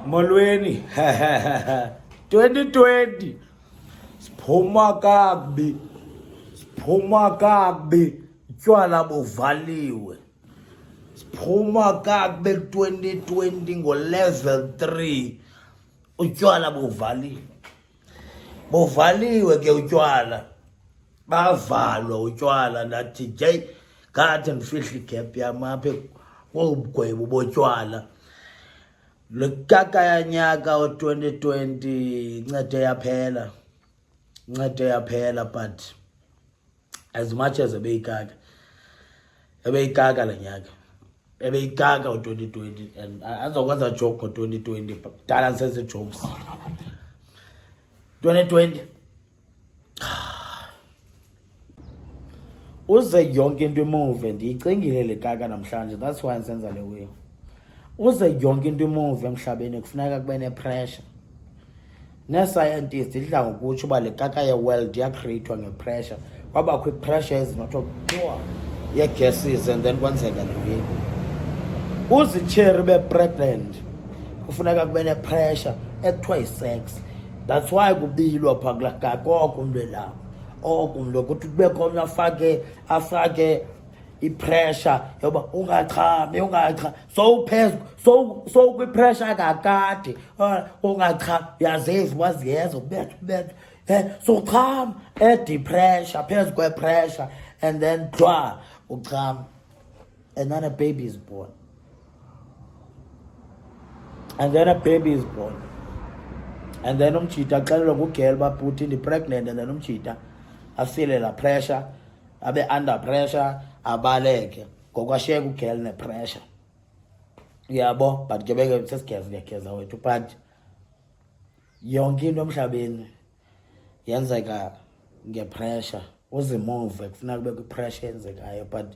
Molweni 2020 siphuma kakubi utywala buvaliwe siphuma kakubi 2020 ngo-level 3 utywala buvaliwe ke utywala bavalwa utywala ndathi jay kade ndifihla igap yam apha kobugwebu botywala le kaka yanyaka o-2020 incede yaphela but as much as ebeyikaka le nyaka ebeyikaka u-2020 and azokwenza joke ngo-2020 kudala ndisenze jokes 2020 uze yonke into imove ndiyicingile le kaka namhlanje, that's why ndisenza le way. Uze yonke into imove emhlabeni kufuneka kube nepressure. Nee-scientists idla ngokutsho uba le kaka ye-world yacreatwa ngepressure, kwabakho ipressure ezinothiwa kuthiwa yee-gases and then kwenzeka le way. Uzitsheri be-pregnant kufuneka kube nepressure ekuthiwa yi-sex. That's why kubilwa phaa kulaa kaka oko umntu elapho oko umntu kuthi kube khona afake ipressure yoba ungachami so kwipressure kakade ungachami uyaziva waziyeza ubetha sochama pressure phezu kwepressure and then uchama and then a baby is born and then umtshita axelelwa ngugel uba bhuti ndi-pregnant and then umtshita afile la pressure abe under pressure abaleke ngokwashiyeka ugel nepressure yabo but ke beke sesigeza wethu but yonke into emhlabeni yenzeka ngepressure. Uzimove kufuneka kube kwipressure yenzekayo but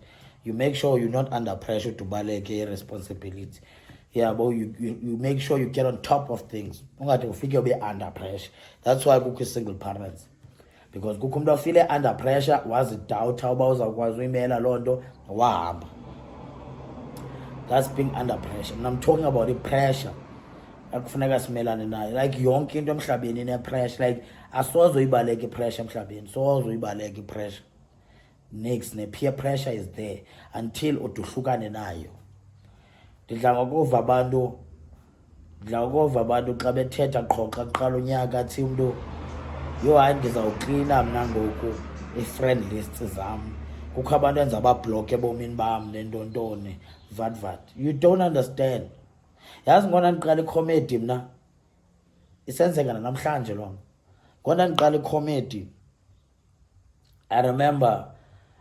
you make sure you're not under pressure to baleke irresponsibility yabo. You make sure you get on top of things, ungade ufike ube under pressure. That's why kukho single parents, because kukho umuntu afile under pressure wazidoubt uba uzawukwazi uyimela loo nto wahamba. That's being under pressure. And I'm talking about the pressure akufuneka simelane nayo. Like yonke into emhlabeni ine-pressure. Like asoze uyibaleke ipressure emhlabeni, soze uyibaleke ipressure. Next ne-peer pressure is there until uduhlukane nayo. Ndidla ngokuva abantu xa bethetha qho xa kuqala unyaka athi umntu yo hayi ndizawuklina mna ngoku i-friend list zam. Kukho abantu enza babhlokhe ebomini bam nentontoni vat. You don't understand. Yazi ngona ndiqala icomedy mna isenzeka namhlanje loo. Ngona ndiqala icomedy I remember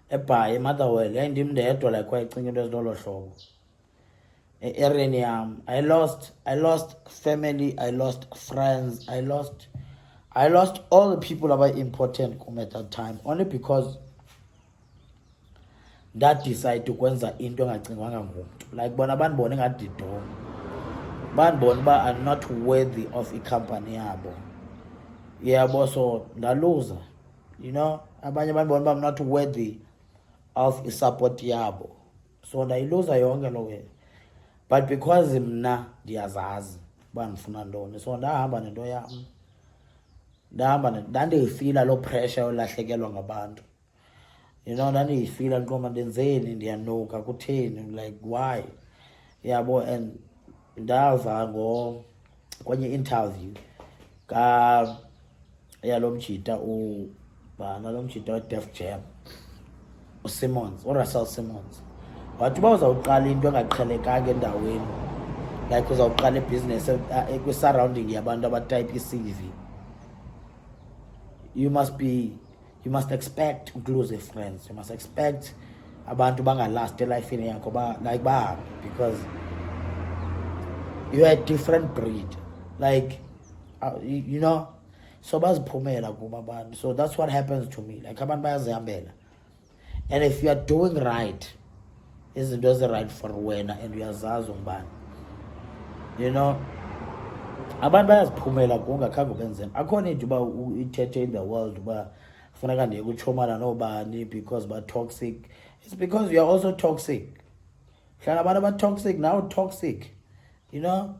eBhayi eMotherwell yayindim ndedwa like wayicinga into ezinolo hlobo. Ereni yam I lost family, I lost friends, I lost all the people that were important at that time, only because that decide ukwenza into engacingwanga ngumntu. Like bona bandibona ngathi didom, bandibona uba I'm not worthy of icompany yabo yabo, so ndaluza, you know. Abanye bandibona uba I'm not worthy of isupport yabo, so ndayiluza yonke loo way. But because mna ndiyazazi uba ndifuna ntoni, so ndahamba nento yam, ndandiyifila loo pressure yolahlekelwa ngabantu, you know. Ndandiyifila nqoma ndenzeni, ndiyanuka kutheni, like why yabo. And ndava kwenye interview yalo mjita lo mjita we-Def Jam uRussell Simmons, wathi uba uzawuqala into engaqhelekanga endaweni, like uzawuqala ibhizinesi kwi-surrounding yabantu abatype i-CV, you must expect to lose friends. You must expect abantu bangalast elifini yakho like bahambe, because you're a different breed, like you know. So baziphumela kuma abantu. So that's what happens to me, like abantu bayazihambela. And if you are doing right, izinto ezi-right for wena and uyazazi ungubani, you know, abantu bayaziphumela kungakhange ukenzeni. Akho need uba ithethe in the world uba funeka ndiye kutshomana nobani because ba-toxic. It's because you are also toxic. Hlala abantu aba-toxic, now toxic, you know.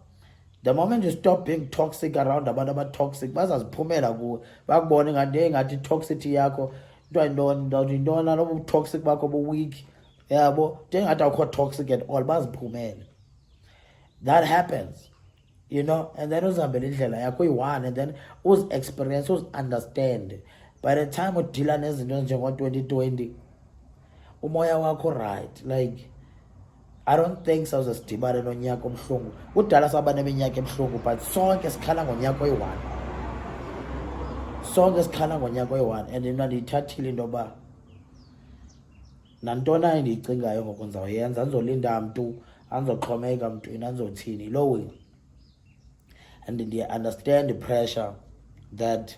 The moment you stop being toxic around abantu aba-toxic, bazaziphumela kuwe. Bakubone ngathi i-toxicity yakho intoni noba ubutoxic bakho bu-weak. Yabo, njengathi awukho toxic at all, baziphumele. That happens. You know, and then uzihambela indlela yakho uyi-one, and then uzi-experience, uzi-understand. By the time udila nezinto njengo-2020, umoya wakho right. Like, I don't think sawuze sidibane nonyaka omhlungu. Kudala saba neminyaka emhlungu, but sonke sikhala ngonyaka oyi-one. Sonke sikhala ngonyaka oyi-one. And mna ndiyithathile into yoba nantona endiyicingayo ngoku ndizawuyenza, andizolinda mntu, andizoxhomeka mntwini, andizothini, lo wena. And ndiya-understand the pressure that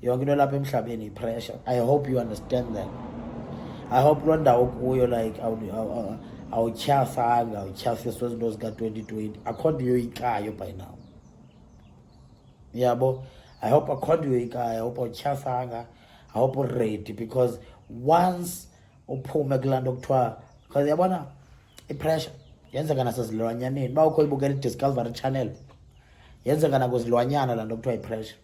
yonke into lapha emhlabeni yi-pressure. I hope you understand that. I hope loo ndawo kuyo, like, awutyhafiswa izinto zika-2020. Akho nto uyoyikayo by now. Yabo, I hope akho nto uyoyikayo. I hope awutyhafanga. I hope uready, because once uphume kulaa nto kuthiwa, because yabona i-pressure yenzeka nasezilwanyaneni. Uba ukho ibukela i-Discovery Channel, yenzeka nakwizilwanyana laa nto kuthiwa yi-pressure.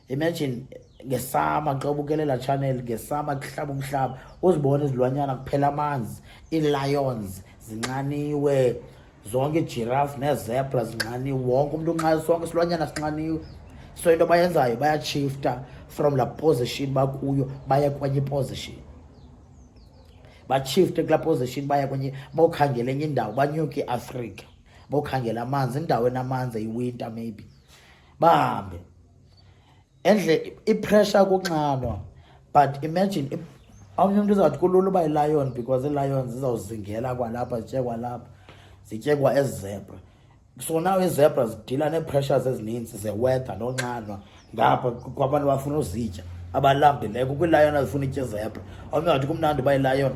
Imagine ngesama xa ubukele laa channel, ngesama kuhlaba umhlaba, uzibone izilwanyana kuphela amanzi, ii-lions zinxaniwe, zonke ii-giraffe nee-zebra zinxaniwe, wonke umntu sonke isilwanyana sinxaniwe. So into bayenzayo, bayatshifta from laa position bakuyo baye kwenye iposition. Batshifte kulaa position baye kwenye, bawukhangela enye indawo, banyuke iAfrika, bawukhangela amanzi, indawo enamanzi eyiwinter maybe, bahambe. Endle i-pressure kunxanwa, but imagine omnye umntu uzawuthi kulula uba yi-lion, because ii-lions zizawuzingela kwalapha, zitye kwalapha, zitye kwa ezi-zebra. So now ii-zebra zidila nee-pressures ezininzi ze-weather nonxanwa ngapha kwabantu bafuna uzitya abalambileyo. Kwi-lion azifuna itya izebra. Omnye uzawuthi kumnandi uba yi-lion.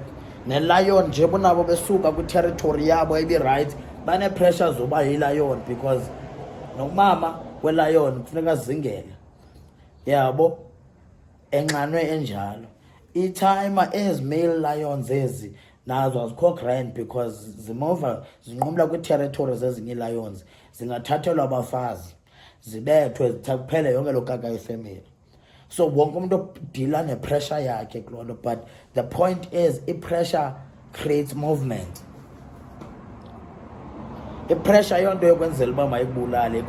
Ne-lion nje bonabo besuka kwi-territory yabo ebi-right, banee-pressure zoba yi-lion, because nomama we-lion kufuneka azingele. Yabo, enxanwe enjalo. I-timer ezi-male lions ezi nazo azikho grand, because zinqumla kwii-territories ezinye ii-lions, zingathathelwa abafazi, zibethwe, kuphele yonke loo kaka yefemeli. So wonke umuntu odila nepressure yakhe kuloo nto, but the point is, i-pressure creates movement. I-pressure yonto yokwenzela uba mayikubulale,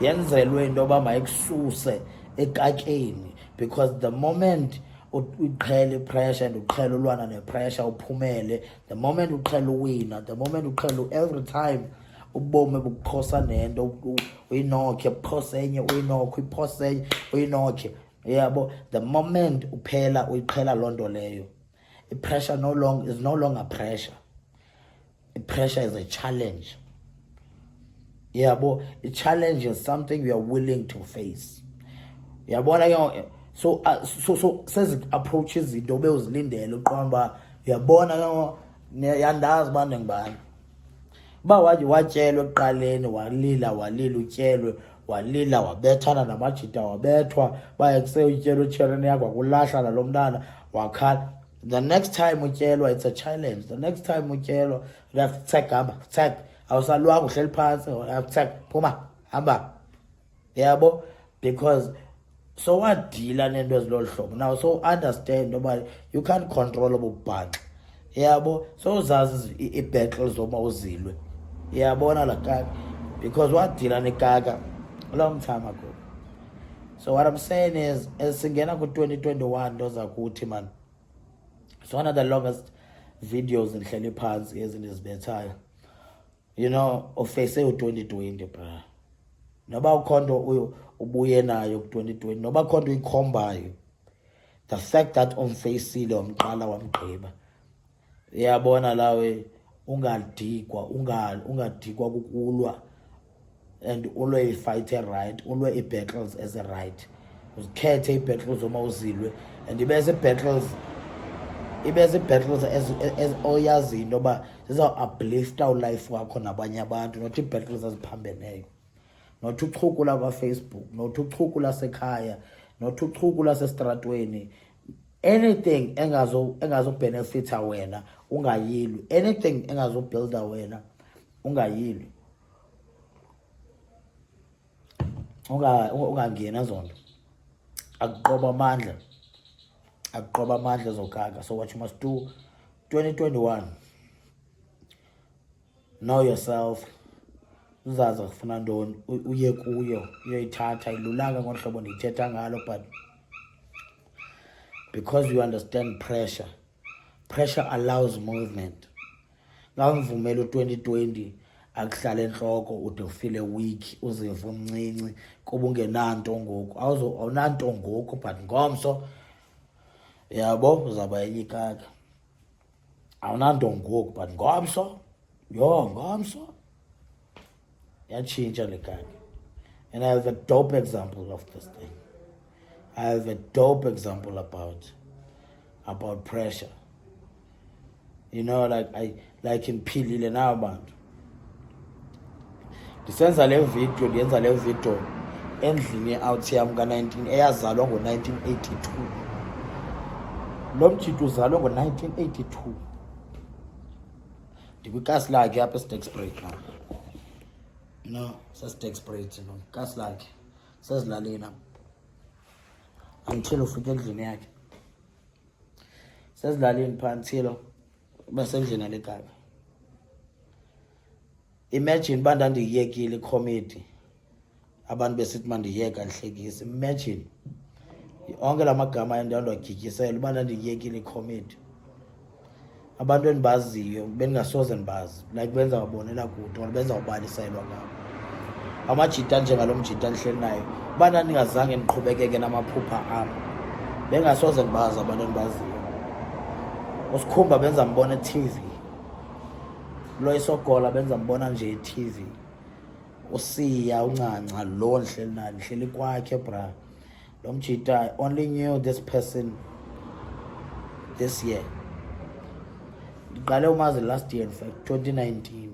yenzelwe into yoba mayikususe ekakeni, because the moment uqhela i-pressure and uqhela ulwana nepressure uphumele, the moment uqhela uwina, the moment uqhela every time ubomi bukuphosa nento, uyinokhe, buphose enye, uyinokhe, uyiphose enye, uyinokhe. Yabo, the moment uphela uyiqhela loo nto leyo, i-pressure is no longer pressure. I-pressure is a challenge. Yabo, a challenge is something you are willing to face. Yabona ke, so sezi-approaches izinto bewuzilindele uqonda uba uyabona ke, yandazi uba ndingubani. Uba watyelwe ekuqaleni, walila utyelwe, walila wabethana namajita, wabethwa, baye kuseutyelwe utshereni yakho, wakulahla nalo mntana, wakhala. The next time utyelwa, it's a challenge. The next time utyelwa, you have to check, hamba, check. Awusalwanga uhleli phantsi, you have to check, phuma, hamba. Yabo, because so wadila nento ezilolu hlobo. Now, so understand about you can't control ububhanxa. Yabo, so uzazi i-battles zoma uzilwe. Yabona la kaka, because wadila nekaka a long time ago. So what I'm saying is, singena ku-2021 ndoza kuthi man. It's one of the longest videos ndihleli phansi ezindizibethayo. You know, ufese u-2020 bra. Noba ukhonto ubuye nayo ku-2020, noba khonto uyikhombayo, the fact that umfacile wamqala wamgqiba. Yabona lawe ungadikwa kukulwa, and ulwe i-fight right, ulwe i-battles as a right. Uzikhethe i-battles oma uzilwe, and ibe zii-battles as oyaziyo into yoba zizawu-uplifta ulife wakho nabanye abantu, not ii-battles eziphambeneyo. Not uchukula kwa-Facebook, not uchukula sekhaya, not uchukula sestratweni. Anything engazo-benefita wena, ungayilwi. Anything engazo-builda wena, ungayilwi. ungangena zonto akuqoba amandla ezogaga. So what you must do 2021, know yourself, uzazi ufuna ntoni, uye kuyo uyoyithatha. Ilulanga ngolu hlobo ndithetha ngalo, but because you understand pressure allows movement. Ngavumela u-2020 akuhlala enhloko ude ufile weak, uzive umncinci kuba ungenanto ngoku. Awunanto ngoku, but ngomso yabo uzawuba enye ikaka. Awunanto ngoku, but ngomso yatshintsha le kaka. And I have a dope example of this thing. I have a dope example about pressure. You know, like imphilile na abantu. Ndisenza le video endlini out yam eyazalwa ngo-1982. Lo mjito uzalwa ngo-1982. Ndikwikasi lakhe apha eSterkspruit now. You know, seSterkspruit, you know, ikasi lakhe sezilalini apha. Until ufike endlini yakhe. Sezilalini phaa until basendlini yale kaka. Imagine uba ndandiyiyekile icomedy, abantu besithi mandiyeka ndihlekise. Imagine onke la magama endandiwagityisela uba ndandiyiyekile icomedy. Abantu endibaziyo bendingasoze ndibazi, like benza wabonela kude or benza wabaliselwa ngabo. Amajita njengalo mjita ndihleli nayo, uba ndandingazange ndiqhubekeke namaphupha am, bengasoze ndibazi abantu endibaziyo. Usikhumba benza mbona e-TV, lo isogola benza mbona nje e-TV. Usiya uncanca lo ndihleli naye, ndihleli kwakhe bra. Lo mjita, I only knew this person this year. Ndiqale umazi last year, in fact 2019,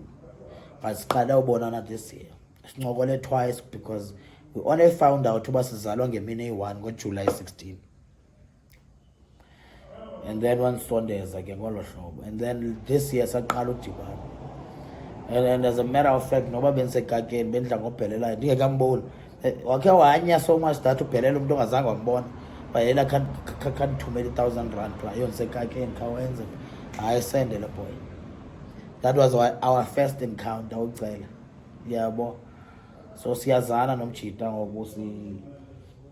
but siqale ubonana this year. Sincokole twice because we only found out uba sizalwa ngemini eyi-1 ngoJuly 16. And then wansondeza ke ngolo hlobo. And then this year saqala udibana. And as a matter of fact, noba bendisekakeni bendidla ngobhelelayo ndingekamboni. Wakhe wanya so much that ubhelela umuntu ongazange wambona. Bayela khandithumela i-1,000 phaa yondisekakeni khawenze. Hayi sendele boy. That was our first encounter ucela. Yabo. So siyazana nomjita ngoku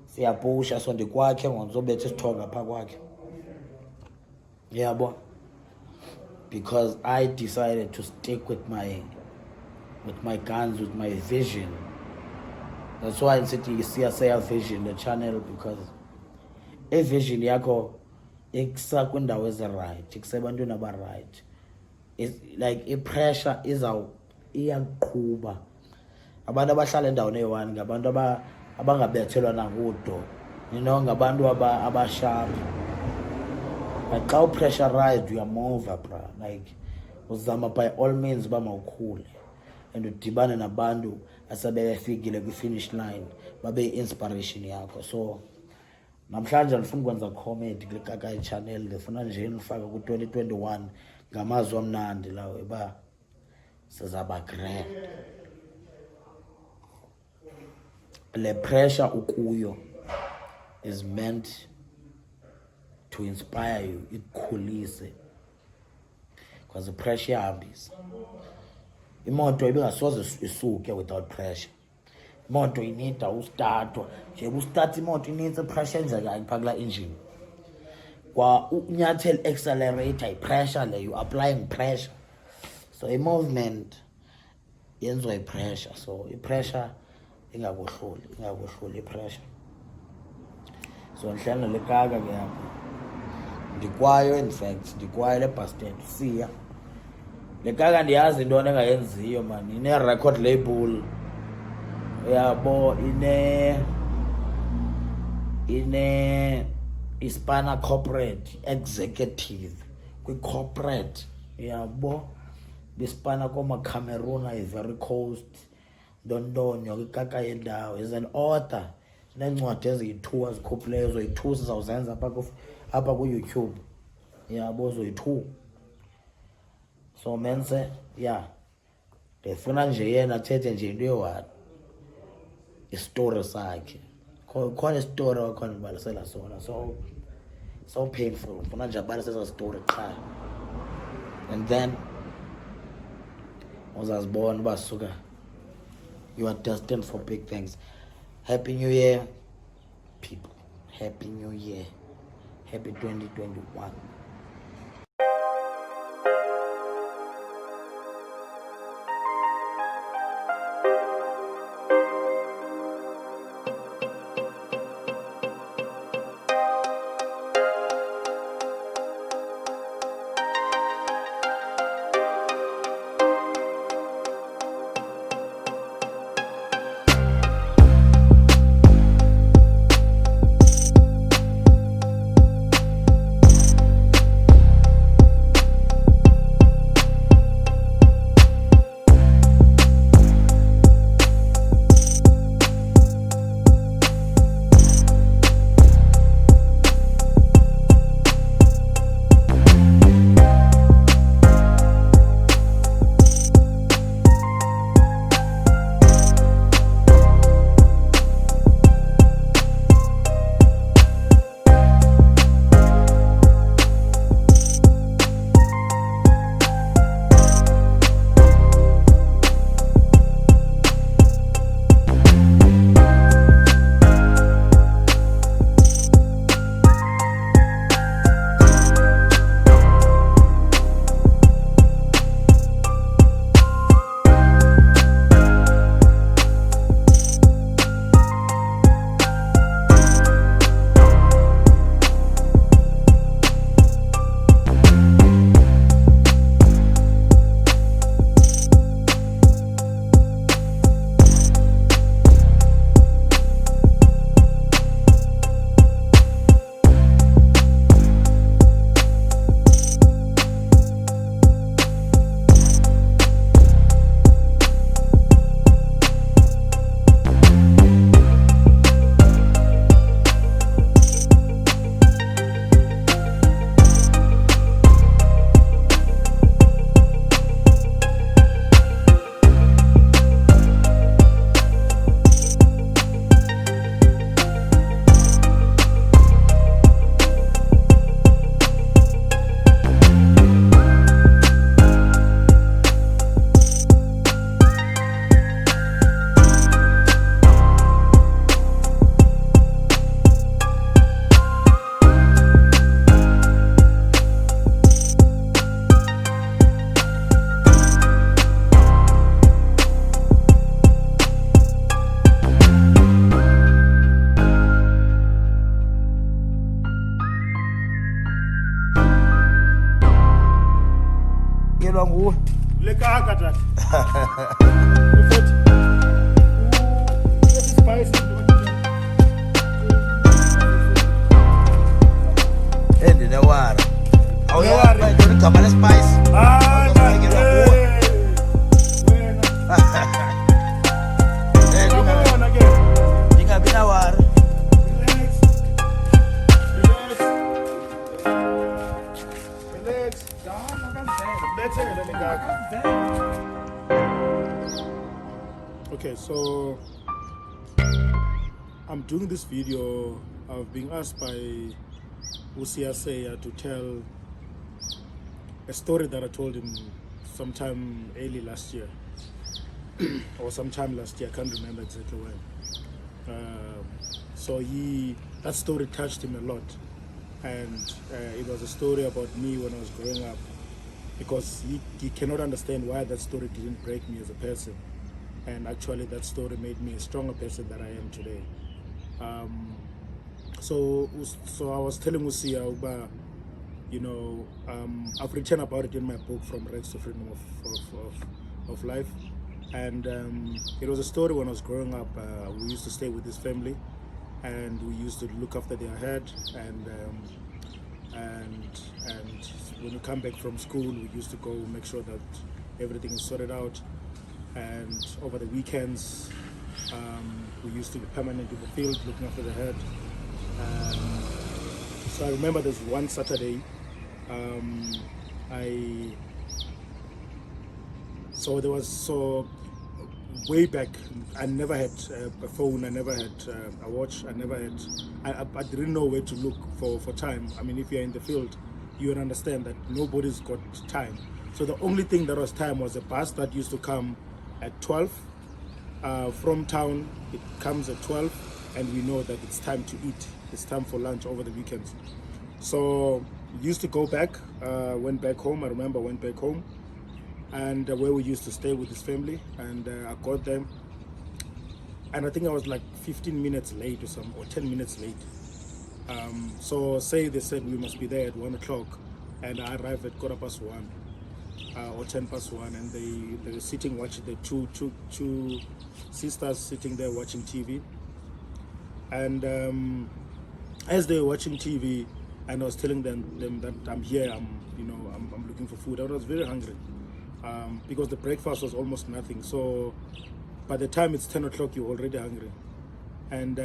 siyapusha, so ndikwakhe ngizobetha isithonga phaa kwakhe. Yabo. Because I decided to stick with my guns, with my vision. That's why I'm sitting CSA vision, the channel, because a vision yakho ikusa kwindawo ezi-right, ikusebantwini aba-right. It's like i-pressure iyaqhuba. Abantu abahlala endaweni eyi-1 ngabantu abangabethelwa nangudo. You know, ngabantu abasharp. But xa upressurized uyamove bra, like uzama by all means uba mawukhule and udibane nabantu asebefikile kwi-finish line babe yi-inspiration yakho. So namhlanje ndifuna ukwenza comedy kule kaka channel, ndifuna nje ndifake ku-2021 ngamazwi amnandi lawo uba sizaba grand. Le pressure ukuyo is meant to inspire you, ikukhulise, because the pressure iyahambisa. Imoto ibingasoze isuke without pressure. Imoto inida ustartwa, nje ustart imoto inintsi pressure enzekayo phaa kulaa engine. Kwa unyathela accelerator i-pressure le, you applying pressure. So i-movement yenziwa i-pressure. So i-pressure ingakohluli i-pressure. So ndihlala nale kaka ke apha. Ndikwayo, in fact ndikwayo le bus stand siya. Le kaka ndiyazi intoni engayenziyo man, ine-record label. Yabo, ispana corporate executive kwi-corporate. Yabo, bispana koma-Cameroon, Ivory Coast, Ndondonyo, kwikaka yendawo. Is an author. Neencwadi eziyi-2 azikhuphileyo, zoyi-2 sizawuzenza apha ku-YouTube. Yabo, zoyi-2. So mense, yeah, ndifuna nje yena athethe nje into eyi-1. isitori sakhe. Khona isitori wakhona ngibalisela sona, so painful. Ngifuna nje abalisela story cha. And then uzazibona uba suka, you are destined for big things. Happy New Year, people. Happy New Year. Happy 2021. Nguwe le kaka tata ufuthi spice ndinewara awuyawara ndoni igama lespice ndingabi nawara. Okay, so I'm doing this video. I've been asked by Usiaseya to tell a story that I told him sometime early last year or sometime last year, I can't remember exactly when. So that story touched him a lot, and it was a story about me when I was growing up, because he cannot understand why that story didn't break me as a person, and actually that story made me a stronger person that I am today. So I was telling Usia about, I've written about it in my book, From Rags to Freedom of Life, and it was a story when I was growing up. We used to stay with this family, and we used to look after their herd, and when we come back from school, we used to go make sure that everything is sorted out. And over the weekends, we used to be permanent in the field looking after the herd. So I remember there's one Saturday, way back, I never had a phone, I never had a watch, I didn't know where to look for time. I mean, if you're in the field, you would understand that nobody's got time. So the only thing that was time was a bus that used to come at 12 from town. It comes at 12, and we know that it's time to eat. It's time for lunch over the weekends. So we used to go back, went back home. I remember went back home, and where we used to stay with his family, and I got them, and I think I was like 15 minutes late or 10 minutes late. So say they said we must be there at 1 o'clock, and I arrived at 1:15 or 1:10, and they were sitting watching, the two sisters sitting there watching TV, and as they were watching TV, and I was telling them that I'm here, I'm looking for food. I was very hungry because the breakfast was almost nothing. So by the time it's 10 o'clock, you're already hungry, and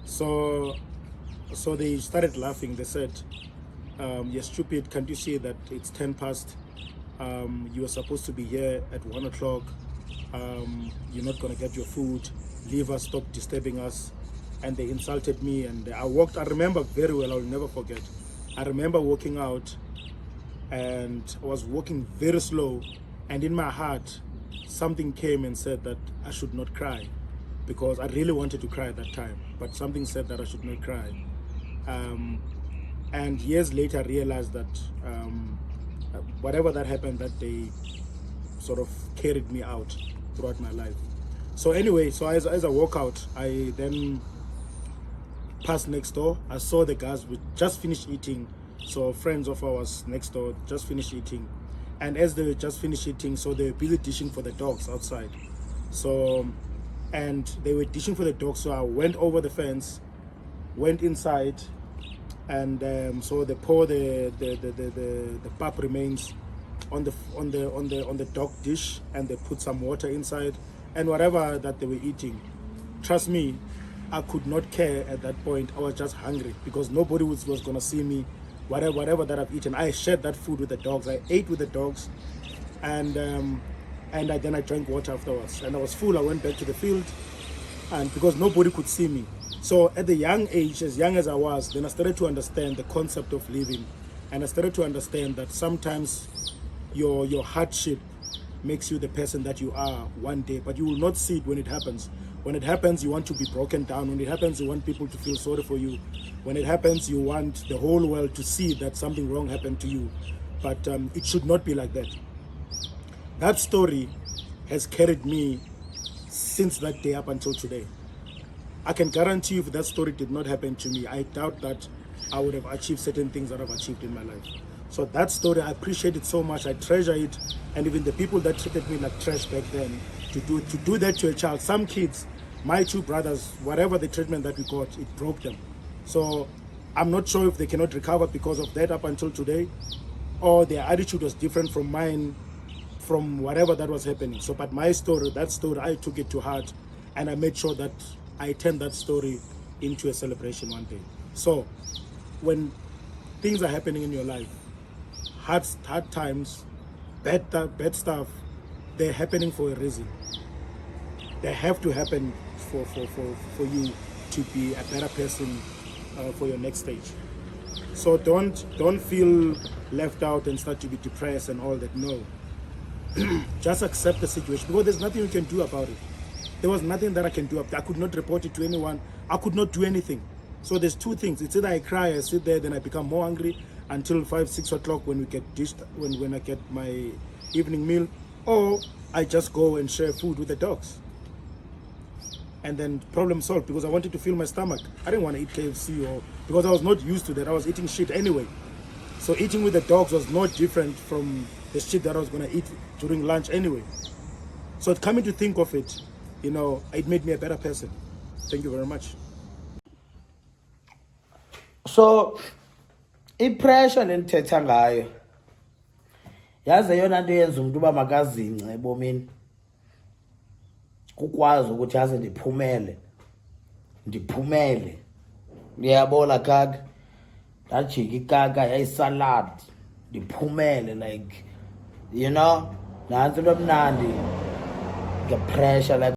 so they started laughing. They said, "You're stupid. Can't you see that it's 10 past? You were supposed to be here at 1 o'clock. You're not gonna get your food. Leave us. Stop disturbing us." And they insulted me, and I remember very well, I'll never forget. I remember walking out, and I was walking very slow, and in my heart, something came and said that I should not cry, because I really wanted to cry at that time, but something said that I should not cry. And years later, I realized that whatever that happened that day sort of carried me out throughout my life. So anyway, so as I walk out, I then passed next door. I saw the guys who just finished eating. So friends of ours next door just finished eating. And as they just finished eating, so they were busy dishing for the dogs outside. So, and they were dishing for the dogs. So I went over the fence, went inside, and so they pour the pap remains on the dog dish, and they put some water inside, and whatever that they were eating. Trust me, I could not care at that point. I was just hungry because nobody was going to see me. Whatever that I've eaten, I shared that food with the dogs. I ate with the dogs, and then I drank water afterwards. And I was full. I went back to the field, and because nobody could see me. So at the young age, as young as I was, then I started to understand the concept of living, and I started to understand that sometimes your hardship makes you the person that you are one day, but you will not see it when it happens. When it happens, you want to be broken down. When it happens, you want people to feel sorry for you. When it happens, you want the whole world to see that something wrong happened to you. But it should not be like that. That story has carried me since that day up until today. I can guarantee you if that story did not happen to me, I doubt that I would have achieved certain things that I've achieved in my life. So that story, I appreciate it so much. I treasure it. And even the people that treated me like trash back then, to do that to a child. Some kids, my two brothers, whatever the treatment that we got, it broke them. So I'm not sure if they cannot recover because of that up until today, or their attitude was different from mine, from whatever that was happening. So, but my story, that story, I took it to heart, and I made sure that I turned that story into a celebration one day. So when things are happening in your life, hard times, bad stuff, they're happening for a reason. They have to happen for you to be a better person for your next stage. So don't feel left out and start to be depressed and all that. No, just accept the situation, because there's nothing you can do about it. There was nothing that I can do. I could not report it to anyone. I could not do anything. So there's two things. It's either I cry, I sit there, then I become more angry until 5-6 o'clock when we get dished, when I get my evening meal, or I just go and share food with the dogs. And then problem solved, because I wanted to fill my stomach. I didn't want to eat KFC, or because I was not used to that. I was eating shit anyway. So eating with the dogs was not different from the shit that I was going to eat during lunch anyway. So coming to think of it, it made me a better person. Thank you very much. So i-pressure lenthetha ngayo, yazi eyona nto yenza umuntu uba makazingce ebomini, kukwazi ukuthi yazi ndiphumele, ndiyabola kaka, ndajika ikaka yayisalad, ndiphumele, like, nantsi into emnandi. the pressure like